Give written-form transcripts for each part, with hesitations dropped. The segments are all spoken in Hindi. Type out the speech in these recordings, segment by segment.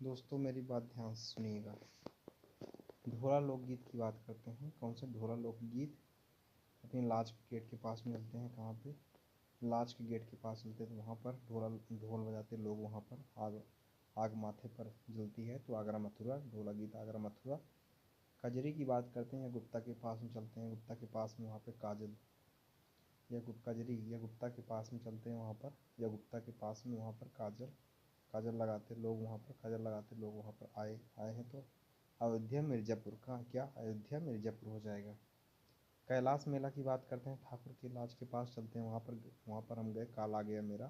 दोस्तों मेरी बात ध्यान से सुनिएगा। ढोला लोकगीत की बात करते हैं। कौन से ढोला लोकगीत? अपनी लाज के गेट के पास मिलते हैं। कहाँ पे? लाज के गेट के पास मिलते हैं, तो वहाँ पर ढोल बजाते लोग। वहाँ पर आग आग माथे पर जलती है तो आगरा मथुरा, ढोला गीत आगरा मथुरा। कजरी की बात करते हैं, गुप्ता के पास में चलते हैं। गुप्ता के पास में वहाँ पे काजल या कजरी या गुप्ता के पास में चलते हैं वहाँ पर, या गुप्ता के पास में वहाँ पर काजल काजल लगाते लोग वहाँ पर, काजल लगाते लोग वहाँ पर आए आए हैं तो अयोध्या मिर्ज़ापुर का क्या? अयोध्या मिर्ज़ापुर हो जाएगा। कैलाश मेला की बात करते हैं, ठाकुर के लाज के पास चलते हैं। वहाँ पर हम गए, काल आ गया मेरा,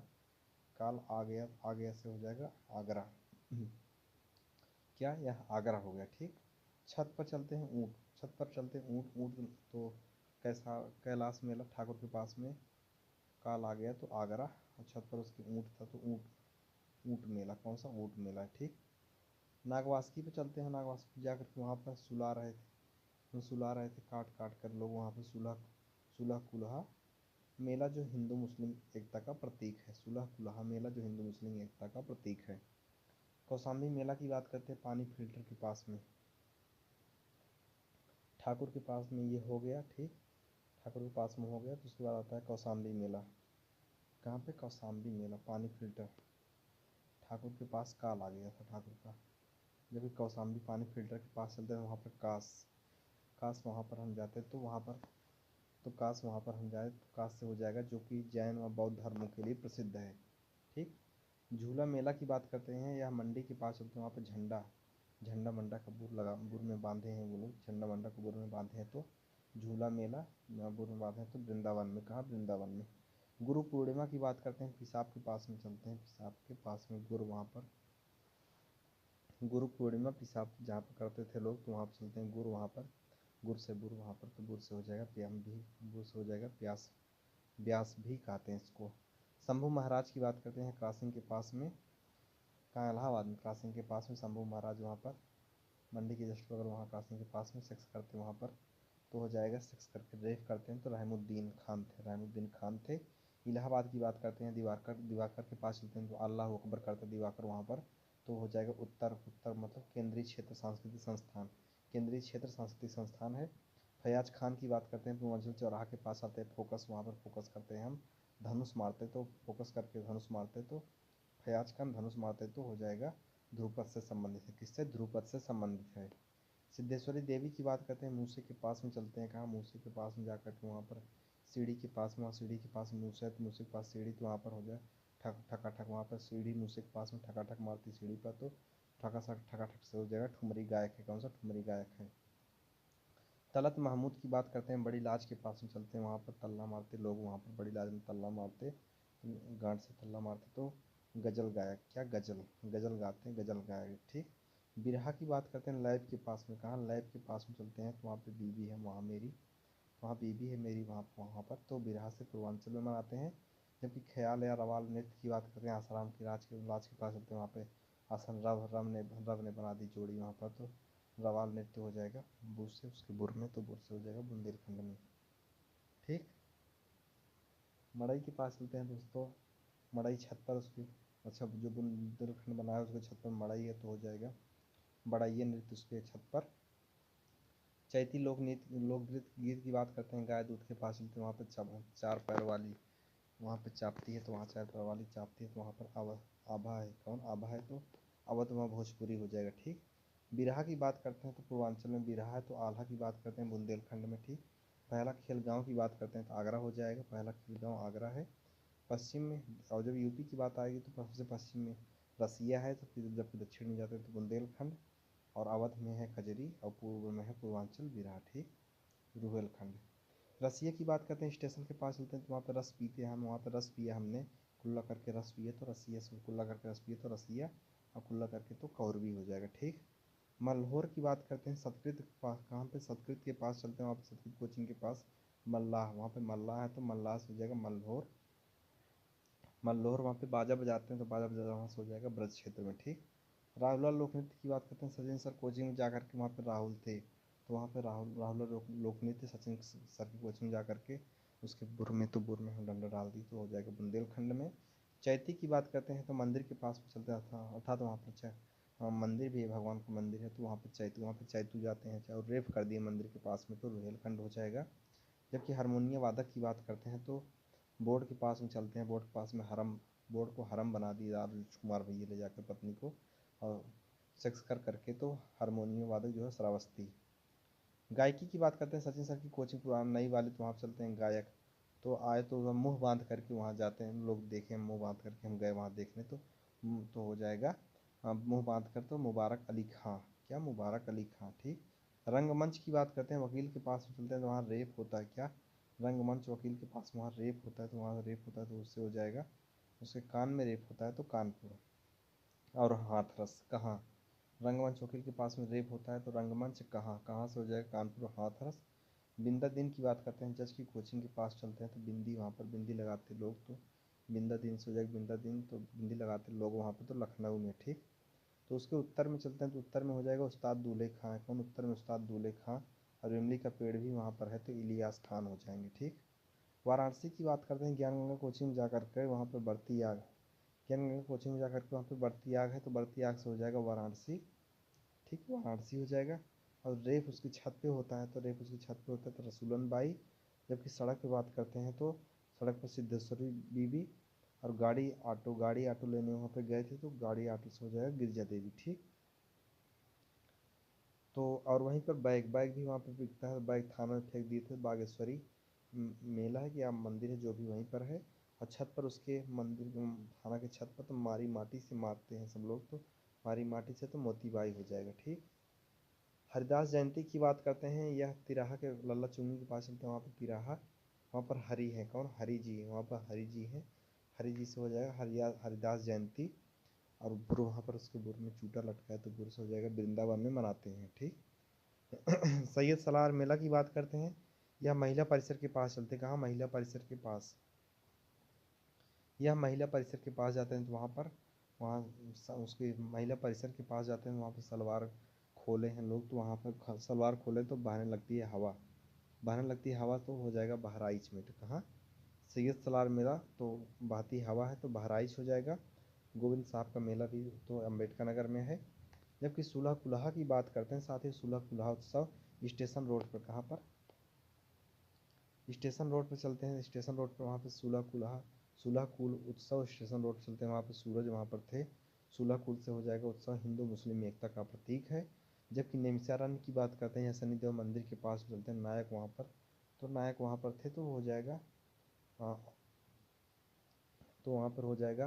काल आ गया से हो जाएगा आगरा। क्या? यह आगरा हो गया। ठीक। छत पर चलते हैं, ऊँट, छत पर चलते हैं ऊँट ऊँट तो कैसा? कैलाश मेला ठाकुर के पास में, काल आ गया तो आगरा, और छत पर उसके ऊँट था तो ऊँट ऊँट मेला। कौन सा? ऊँट मेला। ठीक। नागवासुकी पे चलते हैं, नागवासुकी जाकर के वहाँ पर सुला रहे थे काट काट कर लोग वहाँ पे सुलह सुलह कुल्हा मेला, जो हिंदू मुस्लिम एकता का प्रतीक है। सुलह कुल्हा मेला जो हिंदू मुस्लिम एकता का प्रतीक है। कौशाम्बी मेला की बात करते हैं, पानी फिल्टर के पास में, ठाकुर के पास में ये हो गया। ठीक। ठाकुर के पास में हो गया तो उसके बाद आता है कौशाम्बी मेला। कहाँ पे? कौशाम्बी मेला, पानी फिल्टर, ठाकुर के पास काल आ गया था ठाकुर का। जब कौशाम्बी पानी फिल्टर के पास चलते हैं वहाँ पर काश वहाँ पर हम जाते तो वहाँ पर, तो काश वहाँ पर हम जाए तो काश से हो जाएगा, जो कि जैन व बौद्ध धर्मों के लिए प्रसिद्ध है। ठीक। झूला मेला की बात करते हैं, यह मंडी के पास चलते हैं। वहाँ पर झंडा मंडा का बुर में बांधे हैं वो लोग, झंडा मंडा को बुर में बांधे हैं तो झूला मेला बुर में बांधे हैं तो वृंदावन में। कहाँ? वृंदावन में। गुरु पूर्णिमा की बात करते हैं, पेशाब के पास में चलते हैं, पेशाब के पास में गुरु, वहाँ पर गुरु पूर्णिमा पेशाब जहाँ पर करते थे लोग तो वहाँ पर चलते हैं गुरु, वहाँ पर गुर से बुर, वहाँ पर तो बुर से हो जाएगा प्याम भी, बुर से हो जाएगा प्यास, ब्यास भी कहते हैं इसको। शंभू महाराज की बात करते हैं, क्रासिंग के पास में, कहाँ? इलाहाबाद में। क्रासिंग के पास में शंभू महाराज, वहाँ पर मंडी के जस्ट बगल, वहाँ क्रासिंग के पास में सेक्स करते हैं वहाँ पर तो हो जाएगा, सेक्स करके रेप करते हैं तो रहमुद्दीन खान थे। इलाहाबाद की बात करते हैं, दिवाकर के पास चलते हैं तो अल्लाह अकबर करता दिवाकर वहाँ पर तो हो जाएगा उत्तर उत्तर मतलब केंद्रीय क्षेत्र सांस्कृतिक संस्थान, केंद्रीय क्षेत्र सांस्कृतिक संस्थान है। फयाज खान की बात करते हैं, पूर्वांचल चौराहा के पास आते हैं, फोकस, वहाँ पर फोकस करते हैं हम, धनुष मारते तो फोकस करके धनुष मारते तो फयाज खान धनुष मारते तो हो जाएगा ध्रुपद से संबंधित है। किससे? ध्रुपद से संबंधित है। सिद्धेश्वरी देवी की बात करते हैं, मूसे के पास में चलते हैं। कहाँ? मूसे के पास में जाकर के वहाँ पर सीढ़ी के पास में, वहाँ सीढ़ी के पास मूसा है तो मूसे के पास सीढ़ी, तो वहाँ पर हो जाए ठक ठकाठक, वहाँ पर सीढ़ी मूसे के पास में ठकाठक मारती सीढ़ी पर तो ठकाठक से हो जाएगा ठुमरी गायक है। कौन सा? ठुमरी गायक है। तलत महमूद की बात करते हैं, बड़ी लाज के पास में चलते हैं, वहाँ पर तल्ला मारते लोग, वहाँ पर बड़ी लाज में तल्ला मारते, गांठ से तल्ला मारते तो गजल गायक। क्या? गजल गाते हैं, गजल गायक। ठीक। बिरहा की बात करते हैं, लैब के पास में। कहाँ? लैब के पास में चलते हैं तो वहाँ पे बीबी है, वहाँ मेरी, वहाँ बीबी है मेरी, वहाँ पर तो बिरहा से पूर्वांचल में मनाते हैं। जबकि ख्याल या रवाल नृत्य की बात करते हैं, आसाराम की लाज के पास चलते हैं, वहाँ पे आसन रव ने बना दी जोड़ी, वहाँ पर तो रवाल नृत्य हो जाएगा बुर से, उसके बुर में तो बुर से हो जाएगा बुंदेलखंड में। ठीक। मड़ई के पास चलते हैं दोस्तों, मड़ई छत पर उसकी, अच्छा जो बुंदेलखंड बना है उसके छत पर मड़ई है तो हो जाएगा बड़ाइये नृत्य उसके छत पर। चैती लोकनृत्य गीत की बात करते हैं, गाय दूध के पास चलते हैं, वहाँ पर चार पैर वाली वहाँ पे चापती है तो वहाँ चार पैर वाली चापती है तो वहाँ पर आभा है। कौन? आभा है तो अवध वहाँ भोजपुरी हो जाएगा। ठीक। बिरहा की बात करते हैं तो पूर्वांचल में बिरहा है तो आल्हा की बात करते हैं बुंदेलखंड में। ठीक। पहला खेल गाँव की बात करते हैं तो आगरा हो जाएगा, पहला खेल गाँव आगरा है। पश्चिम में, और जब यूपी की बात आएगी तो सबसे पश्चिम में रसिया है, तो फिर जब दक्षिण में जाते हैं तो बुंदेलखंड, और अवध में है खजरी, और पूर्व में है पूर्वांचल बिरहा। ठीक। रुहेलखंड। रसिया की बात करते हैं, स्टेशन के पास चलते हैं तो वहाँ पर रस पीते हैं हम, वहाँ पर रस पिया हमने, कुल्ला करके रस पिए तो रसिया से, कुल्ला करके रस पिए तो रसिया, और कुल्ला करके तो कौरवी हो जाएगा। ठीक। मल्होर की बात करते हैं, संस्कृत के पास, कहाँ पे? संस्कृत के पास चलते हैं, वहाँ पे संस्कृत कोचिंग के पास मल्लाह, वहाँ पे मल्लाह है तो मल्लाह से हो जाएगा मल्होर। मल्होर वहाँ पे बाजा बजाते हैं तो बाजा बजा वहाँ से हो जाएगा ब्रज क्षेत्र में। ठीक। राहुल लोक नृत्य की बात करते हैं, सचिन सर कोचिंग में जा करके वहाँ पे राहुल थे तो वहाँ पे राहुल लोक नृत्य सचिन सर की कोचिंग जा करके उसके बुर में तो बुर में हम डंडा डाल दी तो हो जाएगा बुंदेलखंड में। चैती की बात करते हैं तो मंदिर के पास में चलते हैं, अर्थात वहाँ पर हाँ मंदिर भी है, भगवान का मंदिर है, तो वहाँ पे चैतू जाते हैं, चाहे रेप कर दिए मंदिर के पास में तो रोहेलखंड हो जाएगा। जबकि हारमोनियम वादक की बात करते हैं तो बोर्ड के पास में चलते हैं, बोर्ड के पास में हरम, बोर्ड को हरम बना दिया राजकुमार भैया ले जाकर पत्नी को, और सेक्स कर करके, तो हारमोनियम वादक जो है श्रावस्ती। गायकी की बात करते हैं, सचिन सर की कोचिंग पुराना नई वाले, तो वहाँ पर चलते हैं गायक, तो आए तो मुंह बांध करके वहाँ जाते हैं लोग, देखें मुंह बांध करके, हम गए वहाँ देखने, तो हो जाएगा मुंह बांध कर, तो मुबारक अली खां, क्या मुबारक अली खां, ठीक। रंगमंच की बात करते हैं, वकील के पास चलते हैं तो वहाँ रेप होता है, क्या रंगमंच वकील के पास वहाँ रेप होता है, तो वहाँ रेप होता है तो उससे हो जाएगा, उसके कान में रेप होता है तो कानपुर। और हाथरस कहाँ, रंगमंच वकील के पास में रेप होता है तो रंगमंच कहाँ, कहाँ से हो जाएगा, कानपुर हाथरस। बिंदा दिन की बात करते हैं, जज की कोचिंग के पास चलते हैं तो बिंदी, वहाँ पर बिंदी लगाते लोग, तो बिंदा दिन से हो जाएगा, बिंदा दिन तो बिंदी लगाते लोग वहाँ पर, तो लखनऊ में, ठीक। तो उसके उत्तर में चलते हैं तो उत्तर में हो जाएगा उस्ताद दूल्हे खां है, कौन उत्तर में, उस्ताद दूल्हे खां। और इमली का पेड़ भी वहाँ पर है तो इलियास खान हो जाएंगे, ठीक। वाराणसी की बात करते हैं, ज्ञान गंगा कोचिंग में जाकर के वहाँ पर बढ़ती आग, ज्ञान गंगा कोचिंग में जाकर के वहाँ पर बढ़ती आग है, तो बढ़ती आग से हो जाएगा वाराणसी, ठीक, वाराणसी हो जाएगा। और रेप उसकी छत पे होता है, तो रेप उसकी छत पे होता है तो रसूलन बाई। जबकि सड़क पे बात करते हैं तो सड़क पर सिद्धेश्वरी बीबी। और गाड़ी ऑटो लेने वहाँ पे गए थे तो गाड़ी ऑटो से हो जाएगा गिरजा देवी, ठीक। तो और वहीं पर बैग बैग भी वहाँ पर बिकता है, बैग थाना में फेंक दिए थे, बागेश्वरी मेला है कि आप मंदिर है जो भी वहीं पर है। और छत पर उसके मंदिर थाना के छत पर तो मारी माटी से मारते हैं सब लोग, तो मारी माटी से तो मोतीबाई हो जाएगा, ठीक। हरिदास जयंती की बात करते हैं, यह तिराहा के लल्ला चुंगी के पास चलते हैं, वहाँ पर तिराहा, वहाँ पर हरि है, कौन हरि जी है, वहाँ पर हरि जी हैं, हरि जी से हो जाएगा हरिदास जयंती। और बुर वहाँ पर उसके बुर में चूटा लटका है तो बुर से हो जाएगा, वृंदावन में मनाते हैं, ठीक। सैयद सलार मेला की बात करते हैं, यह महिला परिसर के पास चलते हैं, कहाँ महिला परिसर के पास, यह महिला परिसर के पास जाते हैं तो वहाँ पर, वहाँ उसके महिला परिसर के पास जाते हैं, वहाँ पर सलवार खोले हैं लोग, तो वहाँ पर सलवार खोले तो बहने लगती है हवा, बहने लगती है हवा तो हो जाएगा बहराइच में, तो कहाँ सैयद सलार मेला तो बहती हवा है तो बहराइच हो जाएगा। गोविंद साहब का मेला भी तो अम्बेडकर नगर में है। जबकि सुलह कुल्हा की बात करते हैं, साथ ही सुलह कुल्हा उत्सव स्टेशन रोड पर, कहाँ पर, स्टेशन रोड पर चलते हैं, स्टेशन रोड पर वहाँ पर सुलह कुल उत्सव स्टेशन रोड चलते हैं, वहाँ पर सूरज वहाँ पर थे, सुलह कुल से हो जाएगा उत्सव, हिंदू मुस्लिम एकता का प्रतीक है। जबकि निमिषारण्य की बात करते हैं, शनिदेव मंदिर के पास चलते हैं, नायक वहाँ पर, तो नायक वहाँ पर थे तो हो जाएगा, तो वहाँ पर हो जाएगा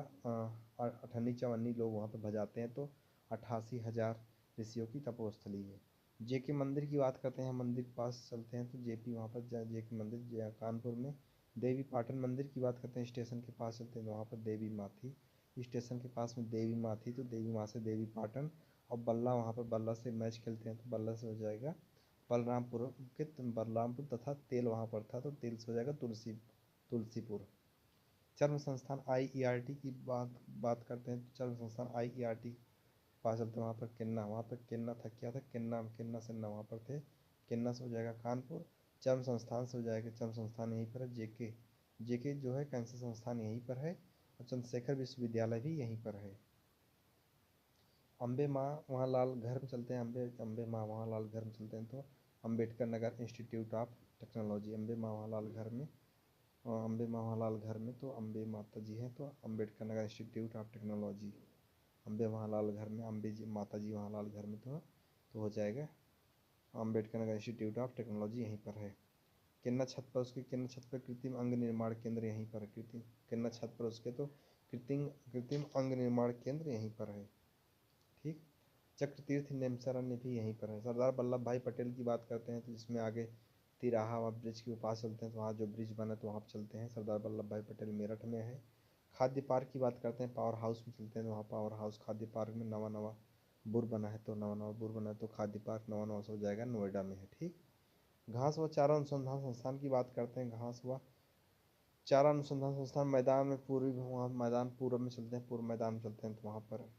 अठन्नी चवन्नी लोग वहाँ पर भजाते हैं, तो 88,000 ऋषियों की तपोस्थली है। जेके मंदिर की बात करते हैं, मंदिर के पास चलते हैं तो जेपी वहाँ पर जेके मंदिर कानपुर में। देवी पाटन मंदिर की बात करते हैं, स्टेशन के पास चलते हैं तो वहाँ पर देवी माँ थी, स्टेशन के पास में देवी माँ थी, तो देवी माँ से देवी पाटन। और बल्ला वहाँ पर बल्ला से मैच खेलते हैं तो बल्ला से हो जाएगा बलरामपुर तथा तेल वहाँ पर था तो तेल से हो जाएगा तुलसीपुर। चर्म संस्थान आईईआरटी की बात करते हैं तो चर्म संस्थान आईईआरटी पास चलते हैं, वहाँ पर केन्ना था, क्या था, केन्ना केन्ना सेन्ना वहाँ पर थे, केन्ना से हो जाएगा कानपुर। चर्म संस्थान से हो जाएगा, चर्म संस्थान यहीं पर है, जेके जेके जो है कैंसर संस्थान यहीं पर है, और चंद्रशेखर विश्वविद्यालय भी यहीं पर है। अम्बे माँ वहाँ लाल घर में चलते हैं, अम्बे माँ वहाँ लाल घर में चलते हैं तो Ambedkar Nagar institute of technology, Ambe माँ वहाँ लाल घर में, अम्बे महालाल घर में तो अम्बे माता जी हैं तो Ambedkar Nagar institute of technology, Ambe महालाल घर में अम्बे जी माता जी महालाल घर में, तो हो जाएगा Ambedkar Nagar institute of technology यहीं पर है। किन्ना छत पर कृत्रिम अंग निर्माण केंद्र यहीं पर है, कृत्रिम किन्ना छत पर उसके तो कृत्रिम कृत्रिम अंग निर्माण केंद्र यहीं पर है, ठीक। चक्र तीर्थ नेमसरण्य भी यहीं पर है। सरदार वल्लभ भाई पटेल की बात करते हैं तो जिसमें आगे तिराहा वहाँ ब्रिज के पास चलते हैं तो वहाँ जो ब्रिज बना तो वहाँ पर चलते हैं, सरदार वल्लभ भाई पटेल मेरठ में है। खाद्य पार्क की बात करते हैं, पावर हाउस में चलते हैं तो वहाँ पावर हाउस खाद्य पार्क में नवा नवा बुर बना है, तो नवा नवा बुर बना है तो खाद्य पार्क नवा नवा से हो जाएगा नोएडा में है, ठीक। घास व चारा अनुसंधान संस्थान की बात करते हैं, घास व चारा अनुसंधान संस्थान मैदान में पूर्वी, वहाँ मैदान पूर्व में चलते हैं, पूर्व मैदान में चलते हैं तो वहाँ पर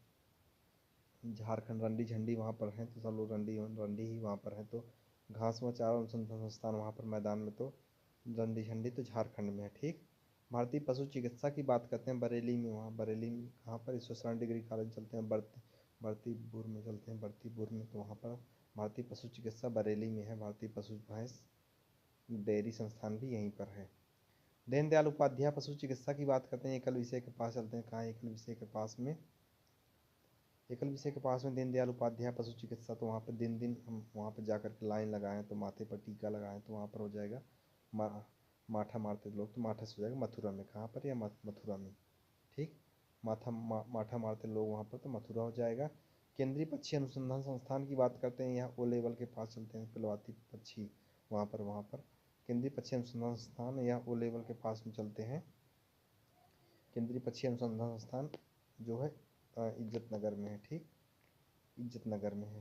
झारखंड रंडी झंडी वहाँ पर हैं तो सब लोग रंडी रंडी ही वहाँ पर हैं, तो घास व चारा अनुसंधान संस्थान वहाँ पर मैदान में, तो रंडी झंडी तो झारखंड में है, ठीक। भारतीय पशु चिकित्सा की बात करते हैं बरेली में, वहाँ बरेली में कहाँ पर ईश्वर डिग्री कॉलेज चलते हैं भर्तीपुर में चलते हैं, भर्तीपुर में तो वहाँ पर भारतीय पशु चिकित्सा बरेली में है, भारतीय पशु भैंस डेयरी संस्थान भी यहीं पर है। दीनदयाल उपाध्याय पशु चिकित्सा की बात करते हैं, एकल विषय के पास चलते हैं। कहाँ? एकल विषय के पास में, एकल विषय के पास में दीनदयाल उपाध्याय पशु चिकित्सा। तो वहाँ पर दिन दिन हम वहाँ पर जाकर के लाइन लगाएं तो माथे पर टीका लगाएं तो वहाँ पर हो जाएगा। माठा मारते लोग तो माठा से हो जाएगा मथुरा में। कहाँ पर? या मथुरा में, ठीक। माठा मारते लोग वहाँ पर तो मथुरा हो जाएगा। केंद्रीय पक्षी अनुसंधान संस्थान की बात करते हैं, यहाँ ओ लेवल के पास चलते हैं, पिलवाती पक्षी वहाँ पर केंद्रीय पक्षी अनुसंधान संस्थान या ओ लेवल के पास में चलते हैं। केंद्रीय पक्षी अनुसंधान संस्थान जो है इज्जत नगर में है, ठीक, इज्जत नगर में है।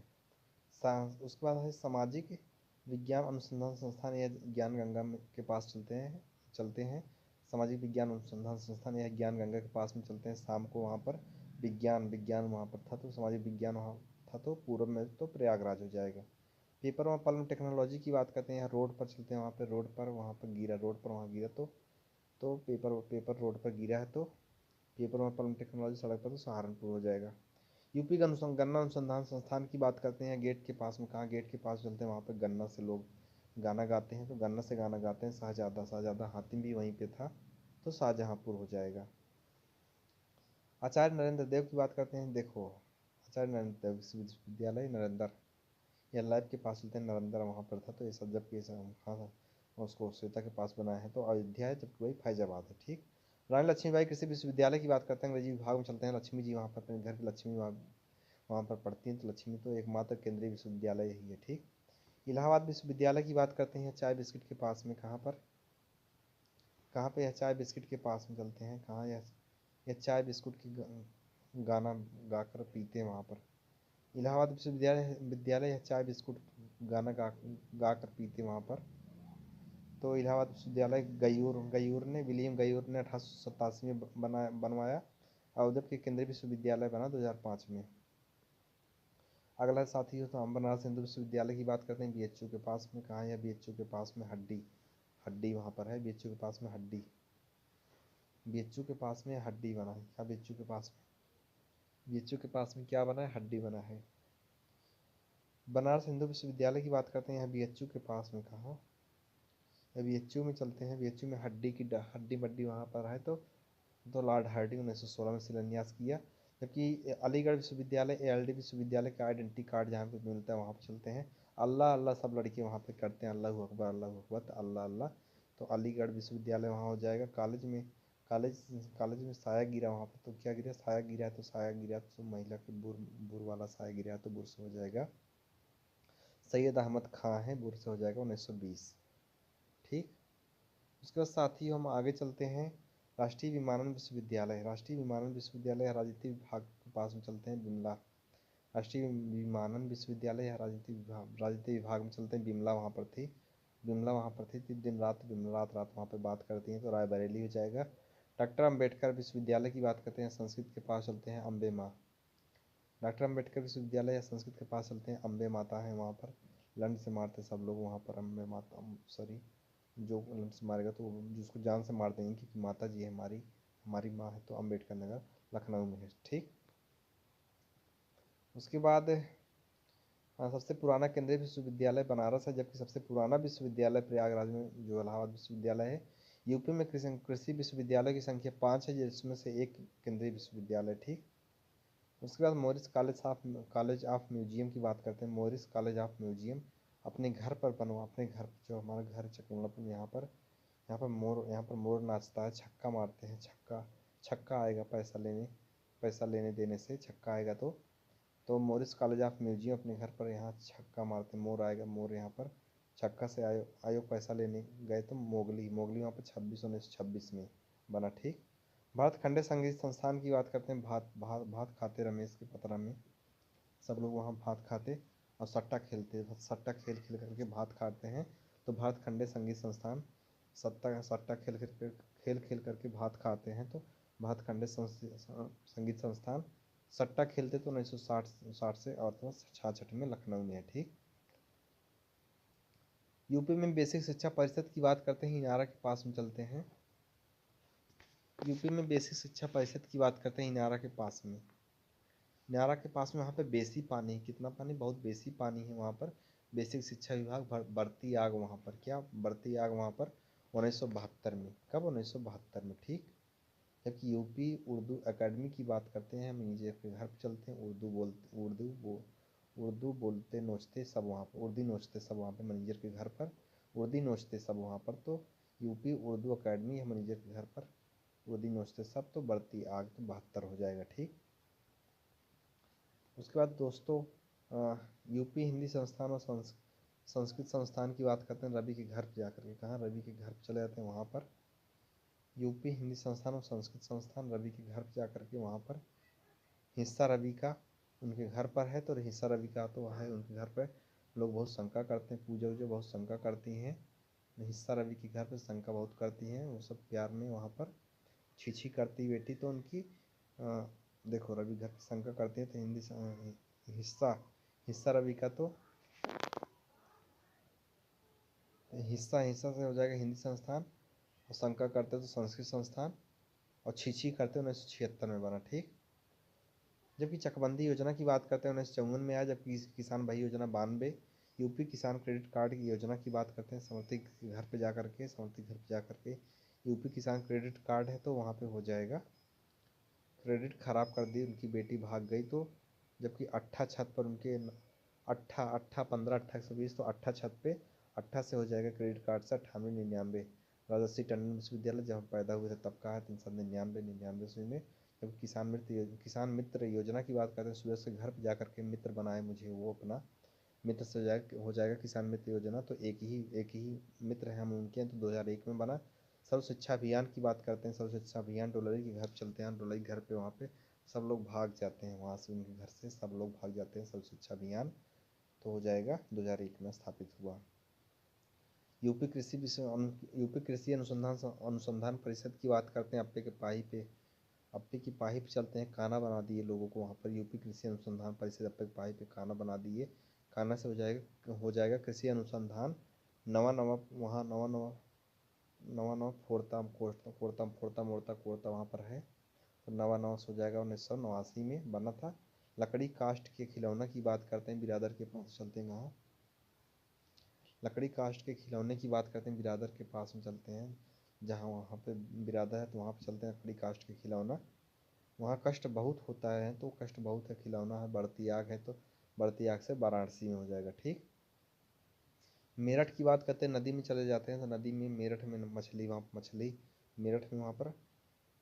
उसके बाद है सामाजिक विज्ञान अनुसंधान संस्थान, यह ज्ञान गंगा के पास चलते हैं। सामाजिक विज्ञान अनुसंधान संस्थान यह ज्ञान गंगा के पास में चलते हैं। शाम को वहाँ पर विज्ञान वहाँ पर था तो सामाजिक विज्ञान वहाँ था तो पूर्व में तो प्रयागराज हो जाएगा। पेपर वहाँ पल्म टेक्नोलॉजी की बात करते हैं, यहाँ रोड पर चलते हैं। वहाँ पर रोड पर वहाँ पर गिरा, रोड पर वहाँ गिरा तो पेपर रोड पर गिरा है तो पेपर वहाँ पल्म टेक्नोलॉजी सड़क पर तो सहारनपुर हो जाएगा। यूपी गन्ना अनुसंधान संस्थान की बात करते हैं, गेट के पास में। कहाँ? गेट के पास चलते हैं, वहाँ पर गन्ना से लोग गाना गाते हैं तो गन्ना से गाना गाते हैं। शाहजादा हातिम भी वहीं पे था तो शाहजहाँपुर हो जाएगा। आचार्य नरेंद्र देव की बात करते हैं, देखो आचार्य नरेंद्र देव विश्वविद्यालय नरेंद्र, या लैब के पास चलते हैं, नरेंद्र वहाँ पर था तो ये सब जब हाँ उसको श्वेता के पास बनाया है तो अयोध्या है, जबकि वही फैजाबाद है, ठीक। रानी लक्ष्मीबाई कृषि विश्वविद्यालय की बात करते हैं, अंग्रेजी विभाग में चलते हैं। लक्ष्मी जी वहाँ पर अपने घर की लक्ष्मी वहाँ पर पढ़ती हैं तो लक्ष्मी तो एकमात्र केंद्रीय विश्वविद्यालय ही है, ठीक। इलाहाबाद विश्वविद्यालय की बात करते हैं, चाय बिस्किट के पास में। कहाँ पर? कहाँ पे? यह चाय बिस्किट के पास में चलते हैं। कहाँ? यह चाय बिस्कुट की गाना गाकर पीते हैं वहाँ पर। इलाहाबाद विश्वविद्यालय यह चाय बिस्कुट गाना गाकर पीते वहाँ पर। तो इलाहाबाद विश्वविद्यालय विलियम गयूर ने 1887 में बनवाया और जबकि केंद्रीय विश्वविद्यालय बना 2005 में। अगला साथी हो तो हम बनारस हिंदू विश्वविद्यालय की बात करते हैं, बीएचयू के पास में। कहाँ है? बीएचयू के पास में हड्डी वहाँ पर है। बीएचयू के पास में बीएचयू के पास में हड्डी बना है। क्या बीएचयू के पास में? बीएचयू के पास में क्या बना है? हड्डी बना है। बनारस हिंदू विश्वविद्यालय की बात करते हैं, यहाँ बीएचयू के पास में। कहाँ? बीएचयू में चलते हैं। बीएचयू में हड्डी बड्डी वहाँ पर है तो लॉर्ड हार्डिंग 1916 में शिलान्यास किया। जबकि अलीगढ़ विश्वविद्यालय एएलडी विश्वविद्यालय का आइडेंटिटी कार्ड जहाँ पे मिलता है वहाँ पे चलते हैं। अल्लाह अल्लाह सब लड़के वहाँ पे करते हैं, अल्लाह अकबर अल्लाह अल्लाह। तो अलीगढ़ विश्वविद्यालय वहाँ हो जाएगा। कॉलेज में साया गिरा वहाँ पर तो क्या गिरा? साया गिरा तो महिला के बुर वाला साया गिरा तो बुर से हो जाएगा। सैयद अहमद खां है, बुर से हो जाएगा 1920, ठीक। उसके बाद साथी हम आगे चलते हैं। राष्ट्रीय विमानन विश्वविद्यालय राजनीति विभाग के पास में चलते हैं, बिमला। राष्ट्रीय विमानन विश्वविद्यालय राजनीति विभाग में चलते हैं, बिमला वहाँ पर थी। दिन रात वहाँ पर बात करती हैं तो रायबरेली हो जाएगा। डॉक्टर अम्बेडकर विश्वविद्यालय की बात करते हैं, संस्कृत के पास चलते हैं, अम्बे माँ। डॉक्टर अम्बेडकर विश्वविद्यालय या संस्कृत के पास चलते हैं, अम्बे माता है वहाँ पर। लंड से मारते सब लोग वहाँ पर, अम्बे माता, सॉरी, जो लंड से मारेगा तो जिसको जान से मार देंगे क्योंकि माता जी है हमारी माँ है। तो अम्बेडकर नगर लखनऊ में है, ठीक। उसके बाद सबसे पुराना केंद्रीय विश्वविद्यालय बनारस है, जबकि सबसे पुराना विश्वविद्यालय प्रयागराज में जो इलाहाबाद विश्वविद्यालय है। यूपी में कृषि विश्वविद्यालय की संख्या 5 है, जिसमें से एक केंद्रीय विश्वविद्यालय, ठीक। उसके बाद मॉरिस कॉलेज ऑफ म्यूजियम की बात करते हैं। मॉरिस कॉलेज ऑफ म्यूजियम अपने घर पर जो हमारा घर है चकमलापुर, यहाँ पर मोर नाचता है, छक्का मारते हैं। छक्का आएगा पैसा लेने देने से छक्का आएगा तो मॉरिस कॉलेज ऑफ म्यूजियम अपने घर पर यहाँ छक्का मारते हैं, मोर आएगा, मोर यहाँ पर छक्का से आयो पैसा लेने गए तो मोगली वहाँ पर 1926 में बना, ठीक। भारत खंडे संगीत संस्थान की बात करते हैं। भात खाते रमेश के पतरा में सब लोग वहाँ भात खाते और सट्टा खेल करके भात खाते हैं। तो भारत खंडे संगीत संस्थान सट्टा खेल करके भात खाते हैं तो भारत खंडे संगीत संस्थान सट्टा खेलते तो 1960 से और 66 में लखनऊ में है, ठीक। यूपी में बेसिक शिक्षा परिषद की बात करते हैं, हिनारा के पास में चलते हैं। यूपी में बेसिक शिक्षा परिषद की बात करते हैं, हिनारा के पास में। न्यारा के पास में वहाँ पे बेसी पानी है, कितना पानी, बहुत बेसी पानी है वहाँ पर। बेसिक शिक्षा विभाग बढ़ती आग वहाँ पर, क्या बढ़ती आग वहाँ पर 1972 में, कब 1972 में, ठीक। जबकि यूपी उर्दू एकेडमी की बात करते हैं, हम नीचे के घर पर चलते हैं, उर्दू बोलते नोचते सब वहाँ पर, उर्दू नोचते सब वहाँ पर मैनेजर के घर पर, उर्दू नोचते सब वहाँ पर। तो यूपी उर्दू एकेडमी है मैनेजर के घर पर, उर्दू नोचते सब, तो बढ़ती आग तो 72 हो जाएगा, ठीक। उसके बाद दोस्तों यूपी हिंदी संस्थान और संस्कृत संस्थान की बात करते हैं, रवि के घर पर जाकर के, कहाँ, रवि के घर पर चले जाते हैं वहाँ पर। यूपी हिंदी संस्थान और संस्कृत संस्थान रवि के घर पर जाकर के वहाँ पर हिस्सा रवि का उनके घर पर है, तो हिस्सा रवि का तो है उनके घर पर। लोग बहुत शंका करते हैं, पूजा वूजा बहुत शंका करती हैं, हिस्सा रवि के घर पर शंका बहुत करती हैं, वो सब प्यार में वहाँ पर छी करती बेटी तो उनकी देखो रवि घर की शंका करती है, तो हिस्सा हिस्सा रवि का तो हिस्सा हिस्सा से हो जाएगा हिंदी संस्थान, और शंका करते तो संस्कृत संस्थान, और छी करते 1976 में बना, ठीक। जबकि चकबंदी योजना की बात करते हैं 1954 में आया, जबकि किसान भाई योजना 92। यूपी किसान क्रेडिट कार्ड की योजना की बात करते हैं, समर्थी के घर पे जा करके, समर्थी घर पे जा करके यूपी किसान क्रेडिट कार्ड है, तो वहाँ पे हो जाएगा। क्रेडिट खराब कर दी, उनकी बेटी भाग गई, तो जबकि अट्ठा छत पर उनके अट्ठा अट्ठा 15 अट्ठा 120, तो अट्ठा छत पे अट्ठा से हो जाएगा क्रेडिट कार्ड से 98 99। राजर्षि टंडन विश्वविद्यालय जब पैदा हुए थे तब का है 399 में। जब किसान मित्र योजना की बात करते हैं, सूरज के घर पर जा करके मित्र बनाए मुझे वो अपना, मित्र से हो जाएगा किसान मित्र योजना, तो एक ही मित्र है हम उनके हैं, तो 2001 में बना। सर्व शिक्षा अभियान की बात करते हैं, सर्व शिक्षा अभियान डोलरी के घर चलते हैं, डोलरी घर पे वहाँ पे सब लोग भाग जाते हैं, वहाँ से उनके घर से सब लोग भाग जाते हैं, सर्व शिक्षा अभियान तो हो जाएगा 2001 में स्थापित हुआ। यूपी कृषि अनुसंधान परिषद की बात करते हैं, अप्पे की पाही पे चलते हैं, खाना बना दिए लोगों को वहाँ पर, यूपी कृषि अनुसंधान परिषद अप्पे की पाही पे खाना बना दिए, खाना से हो जाएगा कृषि अनुसंधान। नवा नवा वहाँ नवा फोड़ता मोड़ता वहाँ पर है, तो नवा नवा से हो जाएगा 1989 में बना था। लकड़ी कास्ट के खिलौना की बात करते हैं, बिरादर के पास चलते हैं, वहाँ लकड़ी कास्ट के खिलौने की बात करते हैं, बिरादर के पास में चलते हैं, जहाँ वहाँ पे बिरादर है तो वहाँ पे चलते हैं लकड़ी कास्ट के खिलौना। वहाँ कष्ट बहुत होता है, तो कष्ट बहुत है, खिलौना है, बढ़ती आग है, तो बढ़ती आग से वाराणसी में हो जाएगा, ठीक। मेरठ की बात करते हैं, नदी में चले जाते हैं, तो नदी में मेरठ में मछली, वहाँ मछली मेरठ में वहाँ पर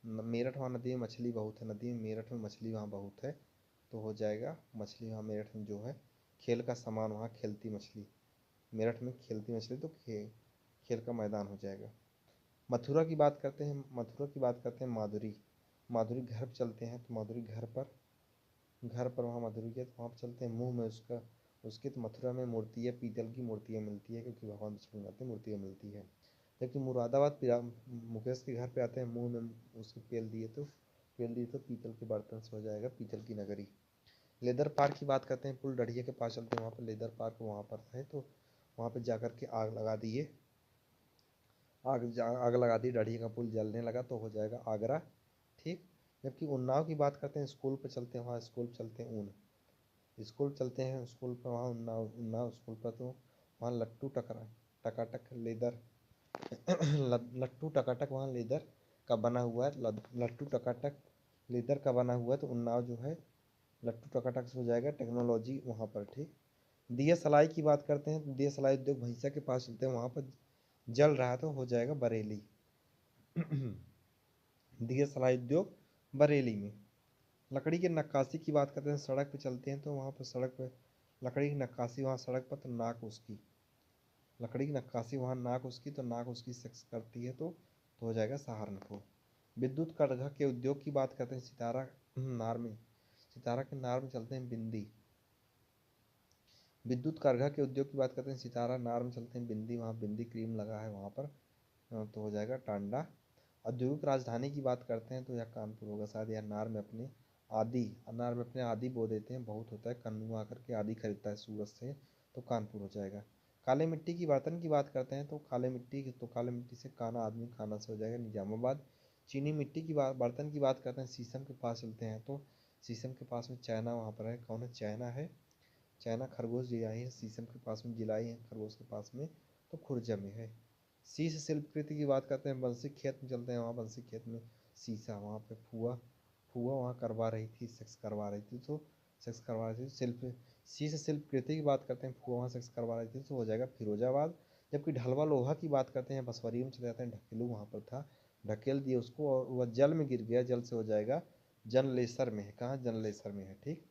मेरठ वहाँ नदी में मछली बहुत है, नदी में मेरठ में मछली वहाँ बहुत है, तो हो जाएगा मछली वहाँ मेरठ में जो है, खेल का सामान वहाँ खेलती मछली, मेरठ में खेलती मछली, तो खेल का मैदान हो जाएगा। मथुरा की बात करते हैं माधुरी, माधुरी घर पर चलते हैं, तो माधुरी घर पर वहाँ माधुरी के, तो वहाँ पर चलते हैं, मुँह में उसके तो मथुरा में मूर्ति है, पीतल की मूर्तियाँ मिलती है, क्योंकि भगवान विष्णु आते हैं मूर्तियाँ मिलती है। जबकि मुरादाबाद मुकेश के घर पे आते हैं, मुँह में उसके पेल दिए तो पीतल के बर्तन से हो जाएगा पीतल की नगरी। लेदर पार्क की बात करते हैं, पुल डढ़िया के पास चलते हैं, वहाँ पर लेदर पार्क वहाँ पर है, तो वहाँ पर जा के आग लगा दी, डढ़िया का पुल जलने लगा, तो हो जाएगा आगरा, ठीक। जबकि उन्नाव की बात करते हैं, स्कूल पर चलते हैं, वहाँ स्कूल चलते हैं स्कूल चलते हैं, स्कूल पर वहाँ उन्नाव स्कूल पर, तो वहाँ टकाटक लेदर लट्टू टकाटक वहाँ लेदर का बना हुआ है, लट्टू टकाटक लेदर का बना हुआ है, तो उन्नाव जो है लट्टू टकाटक से हो जाएगा टेक्नोलॉजी वहाँ पर, ठीक। दिया सलाई की बात करते हैं, तो दिया सलाई उद्योग भैंसा के पास चलते हैं, वहाँ पर जल रहा है, तो हो जाएगा बरेली दिया सलाई उद्योग बरेली में। लकड़ी की नक्काशी की बात करते हैं, सड़क पे चलते हैं, तो वहाँ पर सड़क पे लकड़ी की नक्काशी वहाँ सड़क पर, तो नाक उसकी लकड़ी की नक्काशी वहाँ नाक उसकी, तो नाक उसकी सेक्स करती है, तो हो जाएगा सहारनपुर। विद्युत करघा के उद्योग की बात करते हैं, सितारा के नार में चलते हैं बिंदी। विद्युत करघा के उद्योग की बात करते हैं, सितारा नार में चलते हैं बिंदी, वहाँ बिंदी क्रीम लगा है वहाँ पर, तो हो जाएगा टांडा। औद्योगिक राजधानी की बात करते हैं, तो यह कानपुर होगा शायद, या अनार में अपने आदि बो देते हैं, बहुत होता है, कन्नू आकर के आदि खरीदता है सूरत से, तो कानपुर हो जाएगा। काले मिट्टी की बर्तन की बात करते हैं, तो काले मिट्टी से काना आदमी, खाना से हो जाएगा निजामाबाद। चीनी मिट्टी की बर्तन की बात करते हैं, शीशम के पास चलते हैं, तो शीशम के पास में चाइना वहाँ पर है, कौन है, चाइना है। चाइना खरगोश जिलाई है, शीशम के पास में जिलाई है खरगोश के पास में, तो खुर्जा में है। शीश शिल्प कृति की बात करते हैं, बंसी खेत में चलते हैं, वहाँ बंसी खेत में शीशा, वहाँ पे फुआ फुआ वहाँ करवा रही थी, सेक्स करवा रही थी, तो सेक्स करवा रही थी। शिल्प शीश शिल्प कृति की बात करते हैं, फुआ वहाँ सेक्स करवा रही थी, तो हो जाएगा फिरोजाबाद। जबकि ढलवा लोहा की बात करते हैं, बसवरिया में चले जाते हैं, ढकेलू वहाँ पर था, ढकेल दिए उसको और वह जल में गिर गया, जल से हो जाएगा जनलेसर में है, कहाँ, जनलेसर में है, ठीक।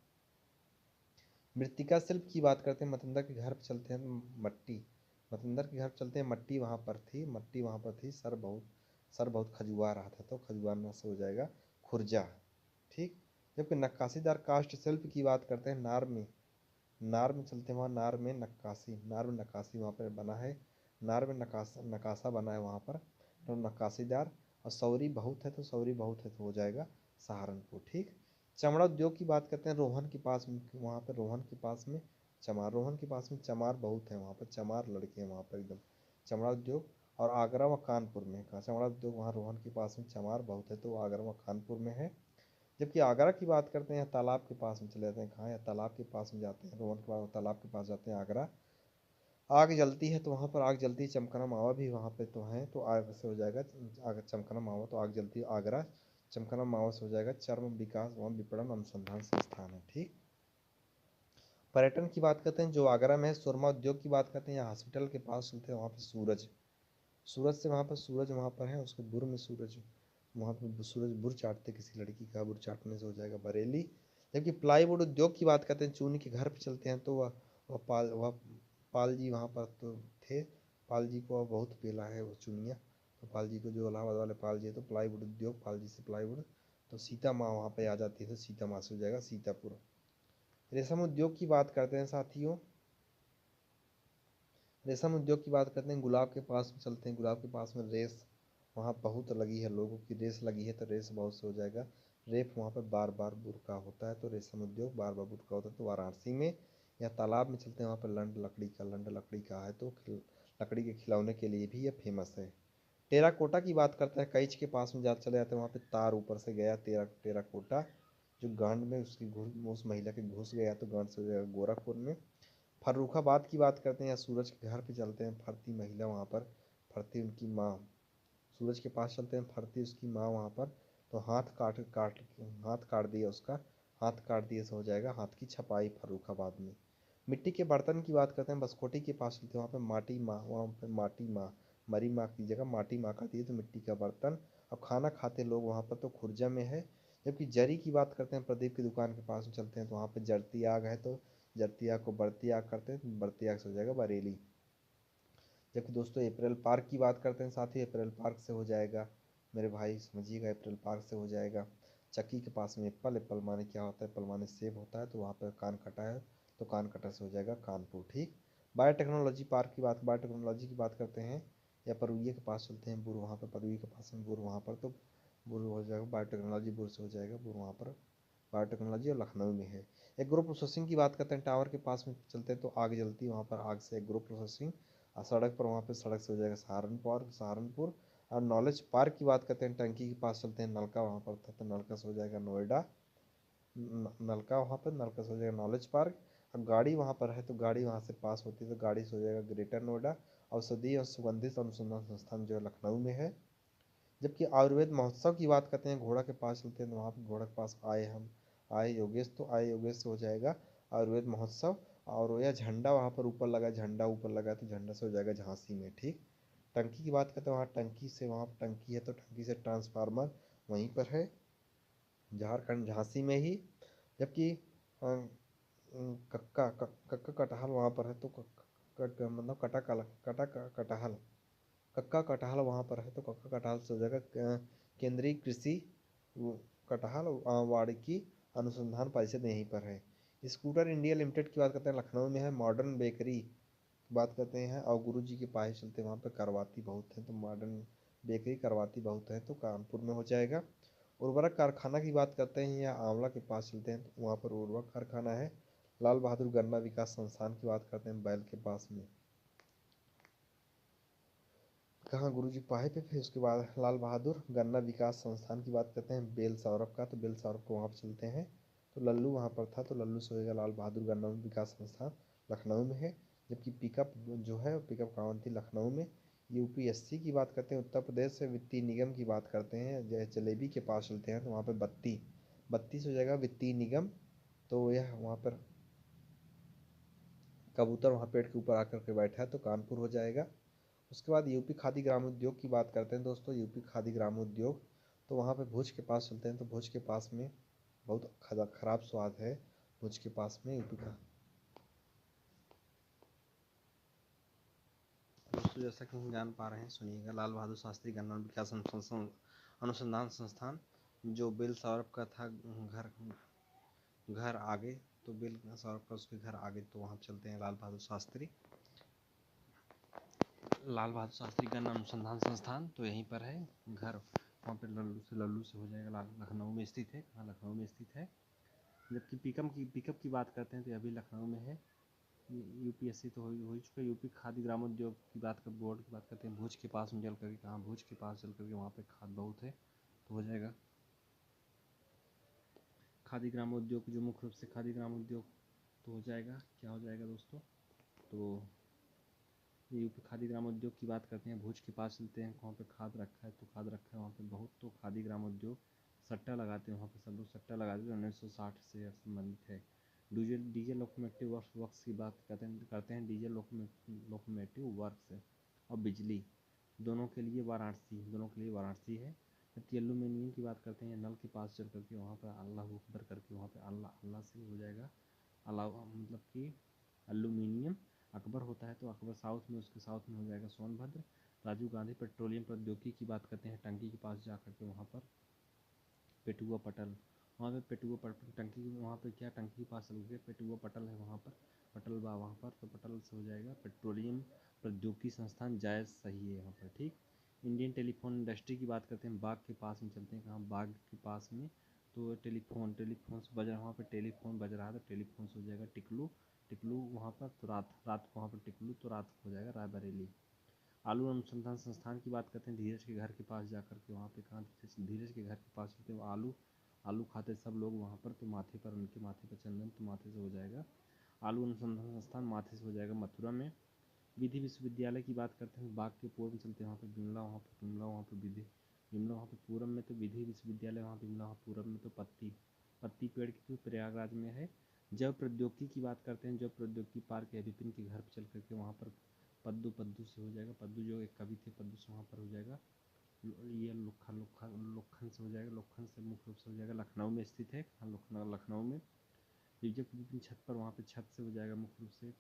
मृत्तिका शिल्प की बात करते हैं, मतंदर के घर पर चलते हैं, मट्टी, मतंदर के घर पर चलते हैं, मट्टी वहाँ पर थी, मट्टी वहाँ पर थी, सर बहुत खजुआ रहा था, तो खजुआना से हो जाएगा खुर्जा, ठीक। जबकि नक्काशीदार काष्ठ शिल्प की बात करते हैं, नार में चलते हैं, वहाँ नार में नक्काशी वहाँ पर बना है, नार में नकाशा बना है वहाँ पर, तो नक्काशीदार। और सौरी बहुत है, तो सौरी बहुत है, तो हो जाएगा सहारनपुर, ठीक। चमड़ा उद्योग की बात करते हैं, रोहन के पास में, वहाँ पर रोहन के पास में चमार, रोहन के पास में चमार बहुत है, वहाँ पर चमार लड़के हैं वहाँ पर एकदम, चमड़ा उद्योग। और आगरा व कानपुर में कहा चमड़ा उद्योग, वहाँ रोहन के पास में चमार बहुत है, तो आगरा व कानपुर में है। जबकि आगरा की बात करते हैं, तालाब के पास में चले जाते हैं, कहाँ, या तालाब के पास में जाते हैं, रोहन के पास तालाब के पास जाते हैं आगरा। आग जलती है, तो वहाँ पर आग जलती है, चमकना मावा भी वहाँ पे तो है, तो आग से हो जाएगा आग, चमकना मावा, तो आग जलती है आगरा, चमकना मावा से हो जाएगा चर्म विकास एवं विपणन अनुसंधान संस्थान है, ठीक। पर्यटन की बात करते हैं, जो आगरा में है, सुरमा उद्योग की बात करते हैं, या हॉस्पिटल के पास चलते हैं, वहाँ पर सूरज से वहाँ पर सूरज वहाँ पर है, उसके बुर में सूरज, वहाँ पर सूरज बुर चाटते, किसी लड़की का बुर चाटने से हो जाएगा बरेली। जबकि प्लाईवुड उद्योग की बात करते हैं, चूनी के घर पर चलते हैं, तो वह पाल जी वहाँ पर तो थे, पाल जी को बहुत पेला है वो चुनिया, तो पाल जी को, जो इलाहाबाद वाले पाल जी है, तो प्लाईवुड उद्योग, पाल जी से प्लाईवुड, तो सीता माँ वहाँ पे आ जाती है, तो सीता माँ से हो जाएगा सीतापुर। रेशम उद्योग की बात करते हैं साथियों, रेशम उद्योग की बात करते हैं, गुलाब के पास में चलते हैं, गुलाब के पास में रेस वहाँ बहुत लगी है, लोगों की रेस लगी है, तो रेस बहुत से हो जाएगा रेप, वहाँ पर बार बार बुरका होता है, तो रेशम उद्योग बार बार बुरका होता है, तो वाराणसी में। या तालाब में चलते हैं, वहाँ पर लंड लकड़ी का है, तो लकड़ी के खिलौने के लिए भी यह फेमस है। टेराकोटा की बात करते हैं, कैच के पास में चले जाते हैं, वहाँ पे तार ऊपर से गया, टेराकोटा, जो गांड में उसकी उस महिला के घुस गया, तो गांड से हो जाएगा गोरखपुर में। फर्रुखाबाद की बात करते हैं, या सूरज के घर पे चलते हैं, फरती महिला वहाँ पर, फरती उनकी माँ, सूरज के पास चलते हैं, फरती उसकी माँ वहाँ पर, तो हाथ काट दिया उसका, हाथ काट दिए से हो जाएगा हाथ की छपाई फर्रुखाबाद में। मिट्टी के बर्तन की बात करते हैं, बसकोटी के पास चलते हैं, वहाँ पर माटी माँ, वहाँ पर माटी माँ, मरी माँ की जगह माटी माँ का दिए, तो मिट्टी का बर्तन। अब खाना खाते लोग वहाँ पर, तो खुर्जा में है। जबकि जरी की बात करते हैं, प्रदीप की दुकान के पास में चलते हैं, तो वहाँ पर जरती आग है, तो जरती आग को बढ़ती आग करते हैं, तो बढ़ती आग से हो जाएगा बरेली। जबकि दोस्तों अप्रैल पार्क की बात करते हैं, साथ ही अप्रैल पार्क से हो जाएगा, मेरे भाई समझिएगा, अप्रैल पार्क से हो जाएगा चक्की के पास में एप्पल, एप्पल माने क्या होता है, एप्पल माने सेब होता है, तो वहाँ पर कान कटा है, तो कान कटा से हो जाएगा कानपुर, ठीक। बायोटेक्नोलॉजी पार्क की बायोटेक्नोलॉजी की बात करते हैं, या परुइये के पास चलते हैं, बुर वहाँ पर, परुइये के पास में बुर वहाँ पर, तो बुर हो जाएगा बायोटेक्नोलॉजी, बुर से हो जाएगा बुर वहाँ पर, बायोटेक्नोलॉजी और लखनऊ में है। एग्रो प्रोसेसिंग की बात करते हैं, टावर के पास में चलते हैं, तो आग जलती है वहाँ पर, आग से एग्रो प्रोसेसिंग। और सड़क पर, वहाँ पे सड़क से हो जाएगा सहारनपुर। और नॉलेज पार्क की बात करते हैं, टंकी के पास चलते हैं, नलका वहाँ पर था, तो नलका से हो जाएगा नोएडा, नलका वहाँ पर, नलका से हो जाएगा नॉलेज पार्क। अब गाड़ी वहाँ पर है, तो गाड़ी वहाँ से पास होती है, तो गाड़ी से हो जाएगा ग्रेटर नोएडा। औषधि और सुगंधित अनुसंधान संस्थान जो है लखनऊ में है। जबकि आयुर्वेद महोत्सव की बात करते हैं, घोड़ा के पास चलते हैं, तो वहाँ पे घोड़ा के पास आए योगेश, तो आए योगेश से हो जाएगा आयुर्वेद महोत्सव। और यह झंडा वहाँ पर ऊपर लगा, झंडा ऊपर लगा, तो झंडा से हो जाएगा झांसी में, ठीक। टंकी की बात करते हैं, वहाँ टंकी से, वहाँ पर टंकी है, तो टंकी से ट्रांसफार्मर वहीं पर है, झारखंड झांसी में ही। जबकि कक्का कटहल वहाँ पर है, तो मतलब कटहल, कक्का कटहल वहाँ पर है, तो कक्का कटहल से हो जाएगा केंद्रीय कृषि कटहल वानिकी अनुसंधान परिषद यहीं पर है। स्कूटर इंडिया लिमिटेड की बात करते हैं, लखनऊ में है। मॉडर्न बेकरी की बात करते हैं, और गुरु जी के पास चलते हैं, वहाँ पर करवाती बहुत है, तो मॉडर्न बेकरी करवाती बहुत है, तो कानपुर में हो जाएगा। उर्वरक कारखाना की बात करते हैं, या आंवला के पास चलते हैं, तो वहाँ पर उर्वरक कारखाना है। लाल बहादुर गन्ना विकास संस्थान की बात करते हैं, बैल के पास में, कहाँ गुरुजी पाए पे। फिर उसके बाद लाल बहादुर गन्ना विकास संस्थान की बात करते हैं, बेल सौरभ का, तो बेल सौरभ को वहाँ पर चलते हैं, तो लल्लू वहाँ पर था, तो लल्लू से हो जाएगा लाल बहादुर गन्ना विकास संस्थान लखनऊ में है। जबकि पिकअप जो है पिकअप कहाँ थी, लखनऊ में। यूपीएससी की बात करते हैं, उत्तर प्रदेश से वित्तीय निगम की बात करते हैं, जैसे जलेबी के पास चलते हैं तो वहाँ पे बत्ती से हो जाएगा वित्तीय निगम। तो यह वहाँ पर कबूतर वहाँ पेड़ के ऊपर आकर के बैठा है, तो कानपुर हो जाएगा। उसके बाद यूपी खादी ग्रामोद्योग की बात करते हैं दोस्तों, यूपी खादी ग्रामोद्योग, तो वहाँ पे भुज के पास चलते हैं, तो भुज के पास में बहुत खराब स्वाद है भुज के पास में यूपी का। दोस्तों जैसा कि हम जान पा रहे हैं, सुनिएगा, लाल बहादुर शास्त्री गन्ना विकास अनुसंधान संस्थान जो बिल सौरभ का था घर आगे, तो बिल सौरभ का उसके घर आगे, तो वहाँ चलते हैं लाल बहादुर शास्त्री गन्ना अनुसंधान संस्थान, तो यहीं पर है घर, वहाँ पे लल्लू से हो जाएगा, लखनऊ में स्थित है। कहाँ, लखनऊ में स्थित है। जबकि पिकअप की बात करते हैं तो अभी लखनऊ में है। यूपीएससी तो हो चुका है। यूपी खादी ग्रामोद्योग की बात कर बोर्ड की बात करते हैं, भुज के पास में चल करके, कहाँ, भुज के पास चल करके, वहाँ पे खाद बहुत है, तो हो जाएगा खादी ग्रामोद्योग, जो मुख्य रूप से खादी ग्रामोद्योग, तो हो जाएगा, क्या हो जाएगा दोस्तों, तो यूपी खादी ग्रामोद्योग की बात करते हैं, भुज के पास चलते हैं, वहाँ पे खाद रखा है, तो खाद रखा है वहाँ पे बहुत, तो खादी ग्रामोद्योग सट्टा लगाते हैं वहाँ पे, सब लोग सट्टा लगाते हैं, 1960 से संबंधित है। डीजल लोकोमोटिव वर्क्स की बात करते हैं डीजल लोकोमोटिव वर्क्स और बिजली दोनों के लिए वाराणसी है। जबकि एल्यूमिनियम की बात करते हैं, नल के पास चल करके वहाँ पर अल्लाह अकबर करके, वहाँ पे अल्लाह से हो जाएगा, अल्लाह मतलब कि एल्यूमिनियम अकबर होता है, तो अकबर साउथ में, उसके साउथ में हो जाएगा सोनभद्र। राजीव गांधी पेट्रोलियम प्रौद्योगिकी की बात करते हैं, टंकी के पास जा करके वहाँ पर पेटुआ पटल, वहाँ पे पेटुआ पटल टंकी, वहाँ पे क्या, टंकी के पास चल के पेटुआ पटल है वहाँ पर, पटल बा वहाँ पर, तो पटल से हो जाएगा पेट्रोलियम प्रौद्योगिकी संस्थान, जायज़ सही है यहाँ पर, ठीक। इंडियन टेलीफोन इंडस्ट्री की बात करते हैं, बाग के पास में चलते हैं, कहाँ, बाग के पास में, तो टेलीफोन से बज रहा, वहाँ पर टेलीफोन बज रहा है, तो टेलीफोन से हो जाएगा टिकलू वहाँ पर, तो रात को वहाँ पर टिकलू, तो रात को हो जाएगा रायबरेली। आलू अनुसंधान संस्थान की बात करते हैं, धीरज के घर के पास जा कर के, वहाँ पे कहाँ, धीरज के घर के पास चलते हैं, आलू खाते सब लोग वहाँ पर, तो माथे पर, उनके माथे पर चंदन, तो माथे से हो जाएगा आलू अनुसंधान संस्थान, माथे से हो जाएगा मथुरा में। विधि विश्वविद्यालय की बात करते हैं, बाग के पूर्व में चलते हैं, वहाँ पे बिमला, वहाँ पे विधि बिमला, वहाँ पे पूरब में तो विधि विश्वविद्यालय, वहाँ बिमला, वहाँ पूरब में तो पत्ती पेड़ की, तो प्रयागराज में है। जैव प्रौद्योगिकी की बात करते हैं, जैव प्रौद्योगिकी पार्क है विपिन के घर पर चल करके, वहाँ पर पद्दू से हो जाएगा, पद्दू जो एक कवि थे, पद्दू से वहाँ पर हो जाएगा। ये लोखन से हो जाएगा, लोखन से मुख्य रूप से हो जाएगा, लखनऊ में स्थित है, लखनऊ में। विपिन छत पर, वहाँ पे छत से हो जाएगा मुख्य रूप से,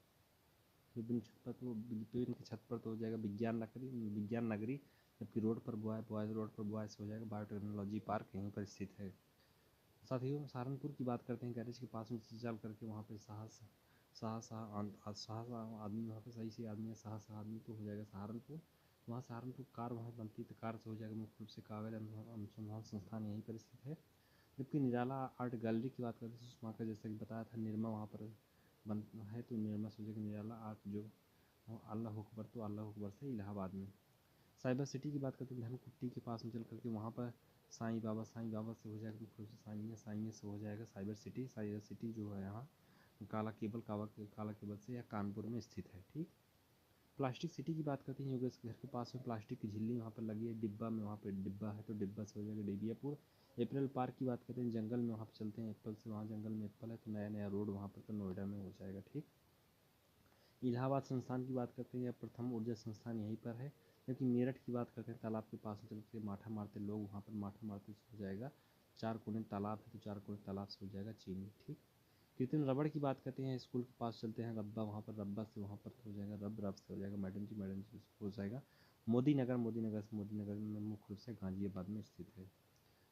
विपिन छत पर, तो विपिन की छत पर तो हो जाएगा विज्ञान नगरी। जबकि रोड पर बॉयज़ रोड पर बॉयज़ हो जाएगा बायोटेक्नोलॉजी पार्क, यहीं पर स्थित है। साथियों, सहारनपुर की बात करते हैं, गैरेज के पास में चल करके, वहाँ पे शाह आदमी, वहाँ पे सही से आदमी है, शाह आदमी, तो हो जाएगा सहारनपुर। वहाँ सहारनपुर कार वहाँ बनती है, तो कार से हो जाएगा मुख्य रूप से कागज अनुसंधान संस्थान, यहीं पर स्थित है। जबकि निराला आर्ट गैलरी की बात करते हैं, सुषमा का जैसा कि बताया था, निरमा वहाँ पर बन है, तो निरमा से हो जाएगा निराला आर्ट, जो अल्लाह अकबर, तो अल्लाह अकबर से इलाहाबाद में। साइबर सिटी की बात करते हैं, धनकुट्टी के पास में चल करके, वहाँ पर साईं बाबा से हो जाएगा मुख्य रूप से, साईं से हो जाएगा साइबर सिटी जो है यहाँ काला केबल से या कानपुर में स्थित है, ठीक। प्लास्टिक सिटी की बात करते हैं, योगेश के घर के पास में प्लास्टिक की झिल्ली वहाँ पर लगी है, डिब्बा में, वहाँ पे डिब्बा है, तो डिब्बा से हो जाएगा डिबियापुर। एप्पल पार्क की बात करते हैं, जंगल में, वहाँ पर चलते हैं, एप्पल से, वहाँ जंगल में एप्पल है, तो नया रोड वहाँ पर, तो नोएडा में हो जाएगा, ठीक। इलाहाबाद संस्थान की बात करते हैं, या प्रथम ऊर्जा संस्थान यहीं पर है। जबकि मेरठ की बात करते हैं, तालाब के पास चल के माठा मारते लोग, वहाँ पर माठा मारते हो जाएगा, चार कोने तालाब है, तो चार कोने तालाब से हो जाएगा चीनी, ठीक। कृत्रिम रबड़ की बात करते हैं, स्कूल के पास चलते हैं, रब्बा, वहाँ पर रब्बा से वहाँ पर हो जाएगा रब से हो जाएगा मैडम जी हो जाएगा मोदी नगर में मुख्य रूप से गाजियाबाद में स्थित है।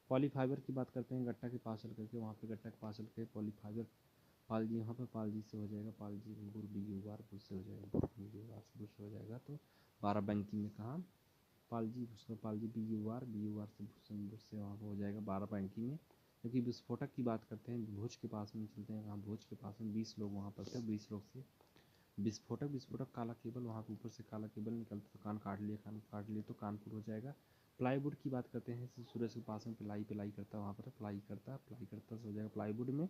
पॉलीफाइबर की बात करते हैं, गट्टा के पास चल करके, वहाँ पे गट्टा के पास चल के पॉलीफाइबर, पालजी, यहाँ पर पालजी से हो जाएगा, पालजी बुर बी यू आर बुर से हो जाएगा, बुर से हो जाएगा, तो बाराबंकी में, कहाँ, पालजी बी यू आर से बुर से वहाँ पर हो जाएगा बाराबंकी में। क्योंकि विस्फोटक की बात करते हैं, भुज के पास में चलते हैं, कहाँ, भुज के पास में 20 लोग वहाँ पर थे, 20 लोग से विस्फोटक काला केबल, वहाँ पे ऊपर से काला केबल निकलता, तो कान काट लिए तो कानपुर हो जाएगा। प्लाईवुड की बात करते हैं, सूरज के पास में पिलाई करता है, वहाँ पर प्लाई करता सो जाएगा प्लाईवुड में।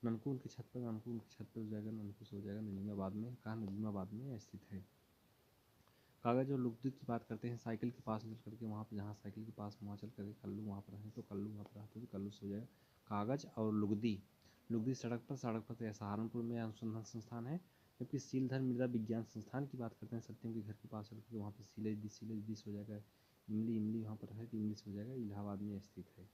ननकुन की छत पर सो जाएगा, नजीमाबाद में, कहाँ नजीमाबाद में स्थित है। कागज और लुगदी की बात करते हैं, साइकिल के पास चल करके वहाँ पर, जहाँ साइकिल के पास वहाँ चल करके कल्लू वहाँ पर है तो कल्लू वहाँ पर रहते तो कल्लू सो जाएगा। कागज और लुगदी सड़क पर तो सहारनपुर में अनुसंधान संस्थान है। जबकि सीलधर मृदा विज्ञान संस्थान की बात करते हैं, सत्यम के घर के पास चल करके वहाँ पर सीलेज दी सो जाएगा। इमली वहाँ पर है तो इमली सो जाएगा, इलाहाबाद में स्थित है।